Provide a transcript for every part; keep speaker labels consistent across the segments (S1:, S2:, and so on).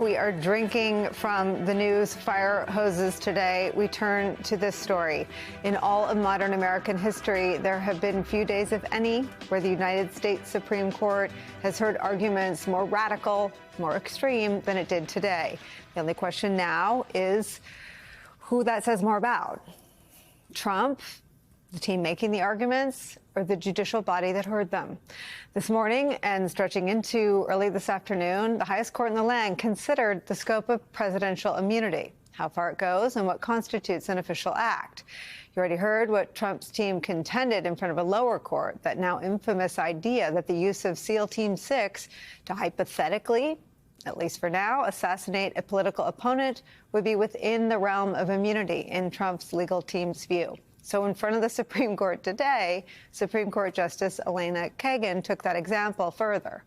S1: We are drinking from the news fire hoses today. We turn to this story. In all of modern American history, there have been few days, if any, where the United States Supreme Court has heard arguments more radical, more extreme than it did today. The only question now is who that says more about. Trump, the team making the arguments, or the judicial body that heard them. This morning and stretching into early this afternoon, the highest court in the land considered the scope of presidential immunity, how far it goes, and what constitutes an official act. You already heard what Trump's team contended in front of a lower court, that now infamous idea that the use of SEAL Team 6 to hypothetically, at least for now, assassinate a political opponent would be within the realm of immunity in Trump's legal team's view. So in front of the Supreme Court today, Supreme Court Justice Elena Kagan took that example further.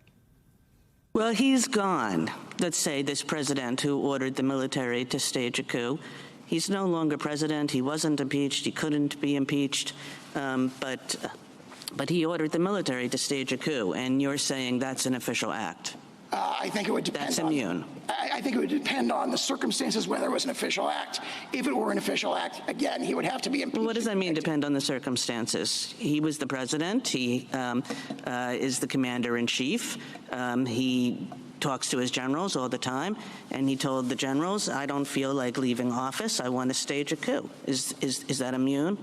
S2: Well, he's gone. Let's say this president who ordered the military to stage a coup. He's no longer president. He wasn't impeached. He couldn't be impeached. But he ordered the military to stage a coup. And you're saying that's an official act.
S3: I think it would depend.
S2: That's immune.
S3: I think it would depend on the circumstances whether it was an official act. If it were an official act, again, he would have to be impeached.
S2: What does that mean, depend on the circumstances? He was the president. He is the commander-in-chief. He talks to his generals all the time, and he told the generals, I don't feel like leaving office. I want to stage a coup. Is that immune?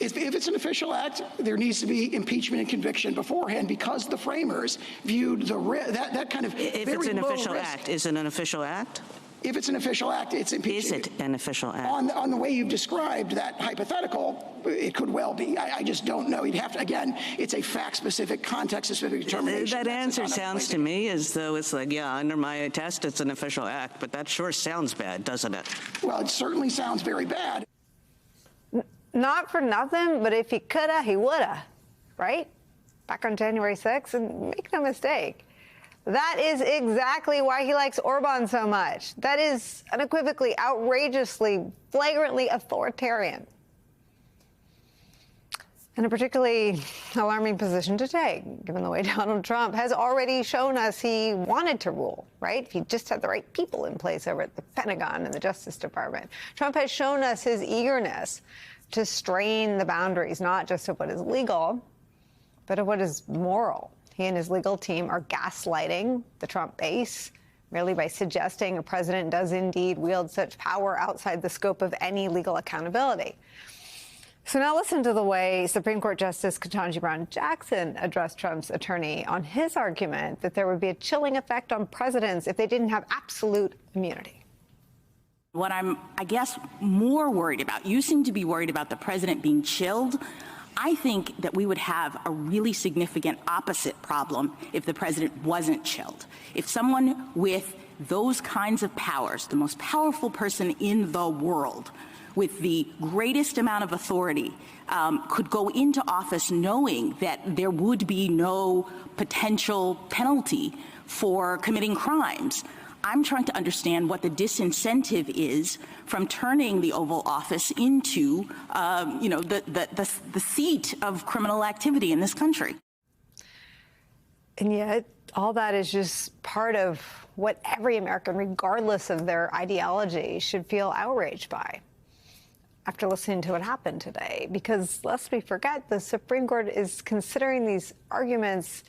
S3: If it's an official act, there needs to be impeachment and conviction beforehand because the framers viewed that kind of
S2: If
S3: very
S2: it's an
S3: low
S2: official
S3: risk.
S2: act, is it an official act?
S3: If it's an official act, it's impeachment.
S2: Is it an official act?
S3: On the way you've described that hypothetical, it could well be. I just don't know. You'd have to, again, it's a fact-specific, context-specific determination.
S2: That answer sounds to me as though it's like, yeah, under my test, it's an official act, but that sure sounds bad, doesn't it?
S3: Well, it certainly sounds very bad.
S1: Not for nothing, but if he coulda, he woulda, right? Back on January 6th, and make no mistake, that is exactly why he likes Orban so much. That is unequivocally, outrageously, flagrantly authoritarian. And a particularly alarming position to take, given the way Donald Trump has already shown us he wanted to rule, right? If he just had the right people in place over at the Pentagon and the Justice Department. Trump has shown us his eagerness to strain the boundaries, not just of what is legal, but of what is moral. He and his legal team are gaslighting the Trump base, merely by suggesting a president does indeed wield such power outside the scope of any legal accountability. So now listen to the way Supreme Court Justice Ketanji Brown Jackson addressed Trump's attorney on his argument that there would be a chilling effect on presidents if they didn't have absolute immunity.
S4: What I'm, I guess, more worried about, you seem to be worried about the president being chilled. I think that we would have a really significant opposite problem if the president wasn't chilled. If someone with those kinds of powers, the most powerful person in the world, with the greatest amount of authority, could go into office knowing that there would be no potential penalty for committing crimes. I'm trying to understand what the disincentive is from turning the Oval Office into, the seat of criminal activity in this country.
S1: And yet, all that is just part of what every American, regardless of their ideology, should feel outraged by after listening to what happened today. Because lest we forget, the Supreme Court is considering these arguments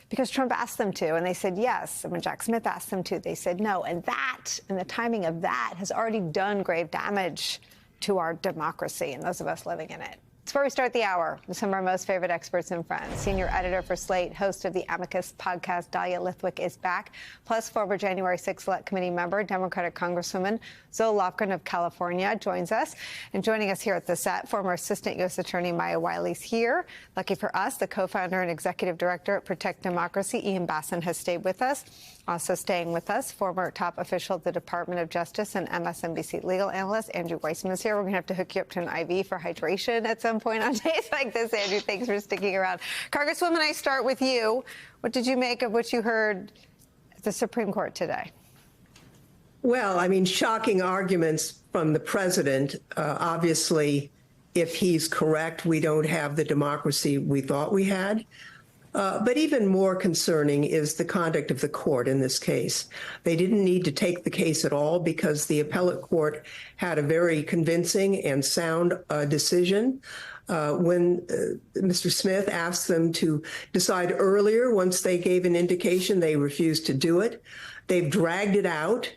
S1: because Trump asked them to, and they said yes. And when Jack Smith asked them to, they said no. And that, and the timing of that, has already done grave damage to our democracy and those of us living in it. It's where we start the hour with some of our most favorite experts and friends. Senior editor for Slate, host of the Amicus podcast, Dahlia Lithwick, is back. Plus, former January 6th Select Committee member, Democratic Congresswoman Zoe Lofgren of California joins us. And joining us here at the set, former Assistant U.S. Attorney Maya Wiley's here. Lucky for us, the co-founder and executive director at Protect Democracy, Ian Bassin, has stayed with us. Also staying with us, former top official at the Department of Justice and MSNBC legal analyst Andrew Weissmann is here. We're going to have to hook you up to an IV for hydration at some point on days like this. Andrew, thanks for sticking around. Congresswoman, I start with you. What did you make of what you heard at the Supreme Court today?
S5: Well, I mean, shocking arguments from the president. Obviously, if he's correct, we don't have the democracy we thought we had. But even more concerning is the conduct of the court in this case. They didn't need to take the case at all because the appellate court had a very convincing and sound decision. When Mr. Smith asked them to decide earlier, once they gave an indication, they refused to do it. They've dragged it out.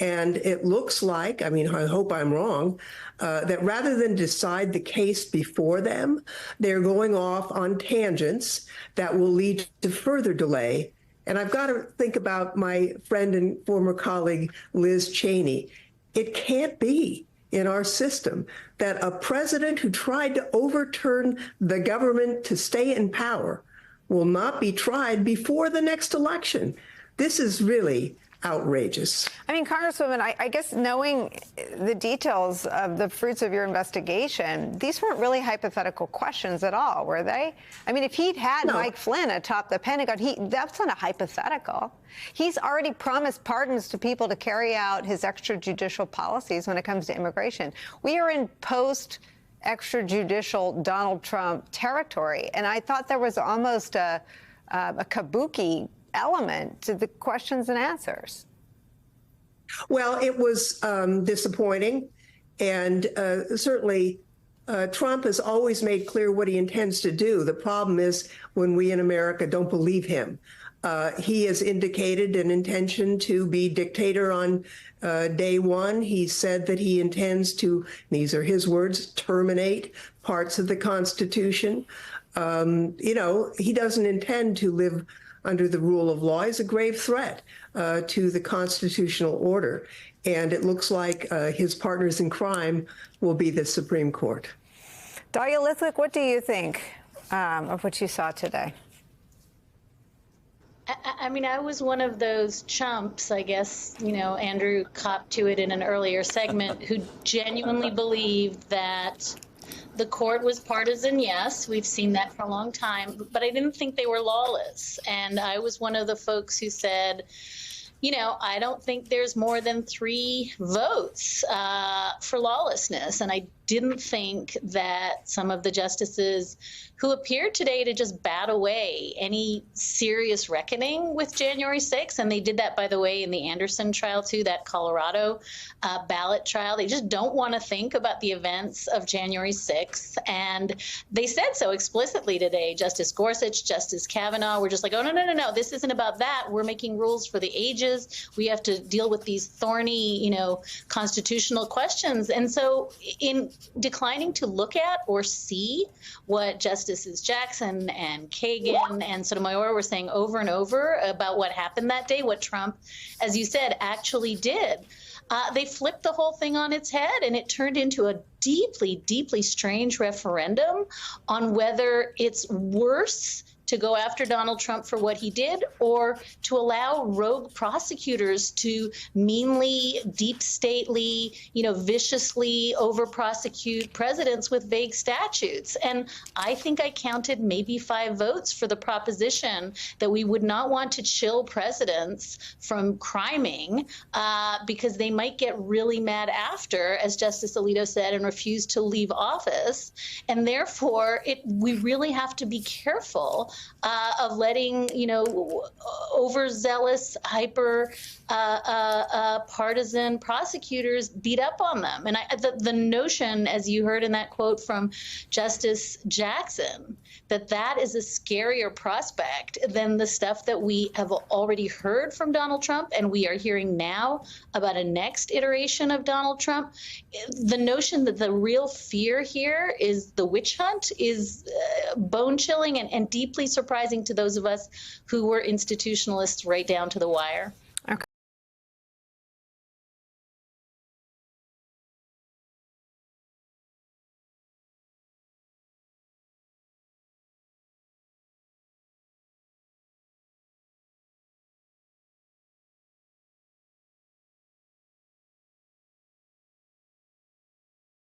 S5: And it looks like, I mean, I hope I'm wrong, that rather than decide the case before them, they're going off on tangents that will lead to further delay. And I've got to think about my friend and former colleague, Liz Cheney. It can't be in our system that a president who tried to overturn the government to stay in power will not be tried before the next election. This is really outrageous.
S1: I mean, Congresswoman, I guess knowing the details of the fruits of your investigation, these weren't really hypothetical questions at all, were they? I mean, if he'd had Mike Flynn atop the Pentagon, that's not a hypothetical. He's already promised pardons to people to carry out his extrajudicial policies when it comes to immigration. We are in post-extrajudicial Donald Trump territory, and I thought there was almost a kabuki element to the questions and answers.
S5: Well, it was disappointing. And certainly Trump has always made clear what he intends to do. The problem is when we in America don't believe him. He has indicated an intention to be dictator on day one. He said that he intends to, these are his words, terminate parts of the Constitution. You know, he doesn't intend to live under the rule of law. Is a grave threat to the constitutional order. And it looks like his partners in crime will be the Supreme Court.
S1: Dahlia Lithwick, what do you think of what you saw today?
S6: I mean, I was one of those chumps, I guess, you know, Andrew copped to it in an earlier segment, who genuinely believed that the court was partisan. Yes, we've seen that for a long time, but I didn't think they were lawless. And I was one of the folks who said, you know, I don't think there's more than 3 votes for lawlessness. And I didn't think that some of the justices who appeared today to just bat away any serious reckoning with January 6th, and they did that, by the way, in the Anderson trial, too, that Colorado ballot trial. They just don't want to think about the events of January 6th. And they said so explicitly today. Justice Gorsuch, Justice Kavanaugh were just like, oh, no, this isn't about that. We're making rules for the ages. We have to deal with these thorny, you know, constitutional questions. And so in declining to look at or see what Justices Jackson and Kagan and Sotomayor were saying over and over about what happened that day, what Trump, as you said, actually did, they flipped the whole thing on its head, and it turned into a deeply, deeply strange referendum on whether it's worse to go after Donald Trump for what he did, or to allow rogue prosecutors to meanly, deep stately, you know, viciously over-prosecute presidents with vague statutes. And I think I counted maybe 5 votes for the proposition that we would not want to chill presidents from criming because they might get really mad after, as Justice Alito said, and refuse to leave office. And therefore, we really have to be careful of letting, you know, overzealous, hyper partisan prosecutors beat up on them. And the notion, as you heard in that quote from Justice Jackson, that is a scarier prospect than the stuff that we have already heard from Donald Trump, and we are hearing now about a next iteration of Donald Trump. The notion that the real fear here is the witch hunt is bone-chilling and deeply surprising to those of us who were institutionalists right down to the wire.